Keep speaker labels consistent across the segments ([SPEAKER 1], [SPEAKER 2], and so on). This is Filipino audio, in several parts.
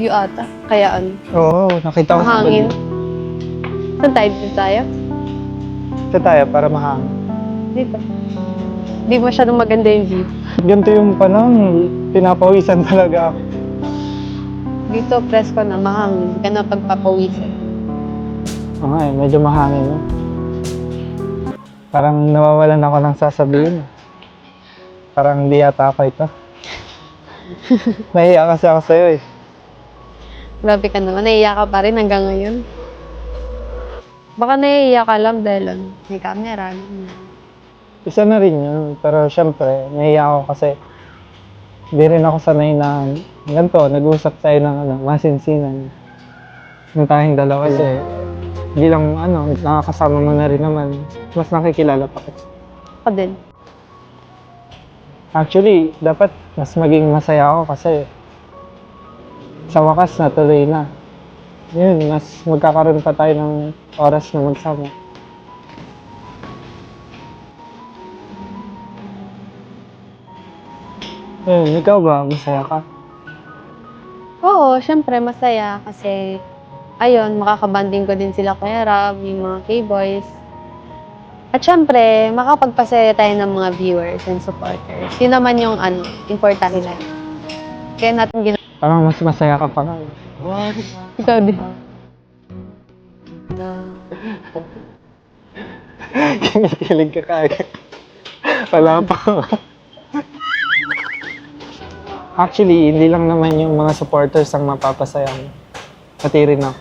[SPEAKER 1] Yung ata. Kaya ano.
[SPEAKER 2] Oo, nakita ko sa
[SPEAKER 1] Mahangin.
[SPEAKER 2] balita.
[SPEAKER 1] Saan tayo? Dito tayo?
[SPEAKER 2] Ito tayo para mahangin.
[SPEAKER 1] Dito. Hindi masyadong maganda yung view.
[SPEAKER 2] Ganito yung panahon, pinapawisan talaga ako.
[SPEAKER 1] Dito, presko na, mahangin. Hindi ka na pagpapawisan.
[SPEAKER 2] Oo nga eh, medyo mahangin no? Parang nawawalan ako ng sasabihin. Parang hindi yata ako ito. Nahiya kasi ako sa'yo eh.
[SPEAKER 1] Grabe ka naman. Naiiyak ka pa rin hanggang ngayon. Baka naiiyak ka lang dahil ano, may camera.
[SPEAKER 2] Isa na rin yun, pero syempre, nahiya ako kasi hindi rin ako sanay na ganito, nag-uusap tayo ng ano, masinsinan. Yung tayong dalawa kasi, hindi lang ano, nakakasama mo na rin naman, mas nakikilala pa kita.
[SPEAKER 1] Ako din.
[SPEAKER 2] Actually, dapat mas maging masaya ako kasi sa wakas natuloy na. Yun, mas magkakaroon pa tayo ng oras na magsama. Yun, ikaw ba? Masaya ka?
[SPEAKER 1] Oo, syempre masaya kasi ayun, makakabanding ko din sila Kuya Rob, yung mga K-boys. At syempre, makapagpasaya tayo ng mga viewers and supporters. Yun naman yung ano, importante lang. Kaya natin ginawa.
[SPEAKER 2] Parang mas masaya ka pa nga.
[SPEAKER 1] Ikaw din.
[SPEAKER 2] Kinikilig ka kagad. Wala pa. Actually, hindi lang naman yung mga supporters ang mapapasaya mo. Pati rin ako.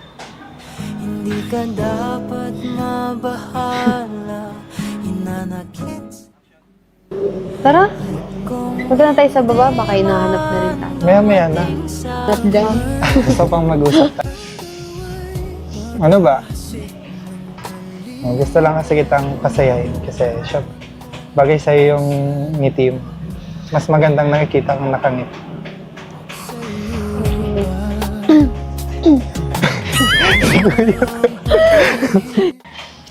[SPEAKER 3] Hindi ka dapat mabahala, hinanakit
[SPEAKER 1] Tara, punta na tayo sa baba. Baka hinahanap na rin tayo.
[SPEAKER 2] Maya-maya na.
[SPEAKER 1] Not dyan.
[SPEAKER 2] Gusto pang mag-usap tayo. Ano ba? Gusto lang kasi kitang pasayahin kasi syempre, bagay sa'yo yung ngiti mo. Mas magandang nakikita kang nakangiti.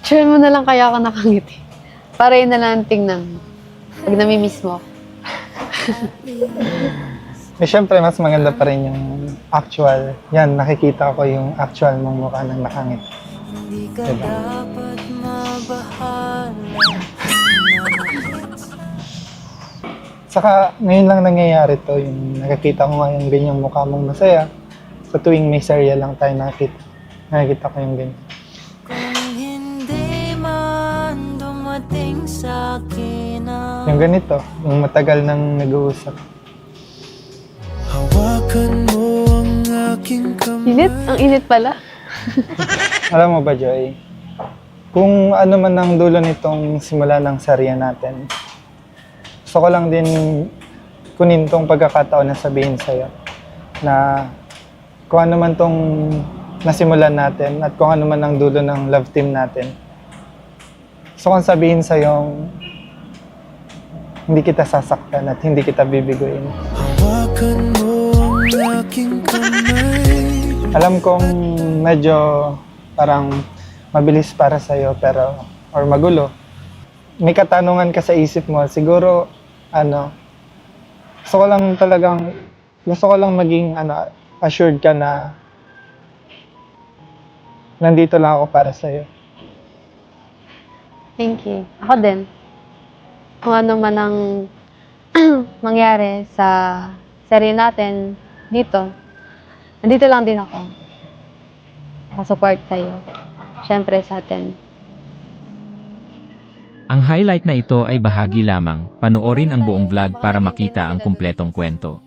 [SPEAKER 1] Share mo na lang kaya ako nakangiti. Para yun na lang ang tingnan mo. Pag namimiss mo ako.
[SPEAKER 2] Eh syempre, mas maganda pa rin yung actual. Yan, nakikita ko yung actual mong mukha ng nakangiti.
[SPEAKER 3] Hindi ka
[SPEAKER 2] Diba?
[SPEAKER 3] dapat mabahala.
[SPEAKER 2] Saka ngayon lang nangyayari to, yung nakikita ko nga yung ganyang mukha mong masaya. Sa tuwing may serya lang tayo nakikita ko yung ganyan.
[SPEAKER 3] Kung hindi man dumating sa akin ang
[SPEAKER 2] Yung ganito, yung matagal nang nag-uusap.
[SPEAKER 3] hawakan mo ang aking kamay.
[SPEAKER 1] Init? Ang init pala.
[SPEAKER 2] Alam mo ba, Joy? Kung ano man ang dulo nitong simula ng serya natin, gusto ko lang din kunin tong pagkakataon na sabihin sa'yo na kung ano man tong nasimulan natin at kung ano man ang dulo ng love team natin, gusto kong sabihin sa'yo hindi kita sasaktan at hindi kita bibiguin.
[SPEAKER 3] Hawakan mo ang aking kamay.
[SPEAKER 2] Alam kong medyo parang mabilis para sa'yo pero or magulo. May katanungan ka sa isip mo, siguro gusto ko lang maging assured ka na nandito lang ako para sa'yo.
[SPEAKER 1] Thank you. Ako din. Kung ano man ang mangyari sa serye natin dito, nandito lang din ako. Nakasupport sa'yo. Siyempre sa atin.
[SPEAKER 4] Ang highlight na ito ay bahagi lamang. Panoorin ang buong vlog para makita ang kumpletong kwento.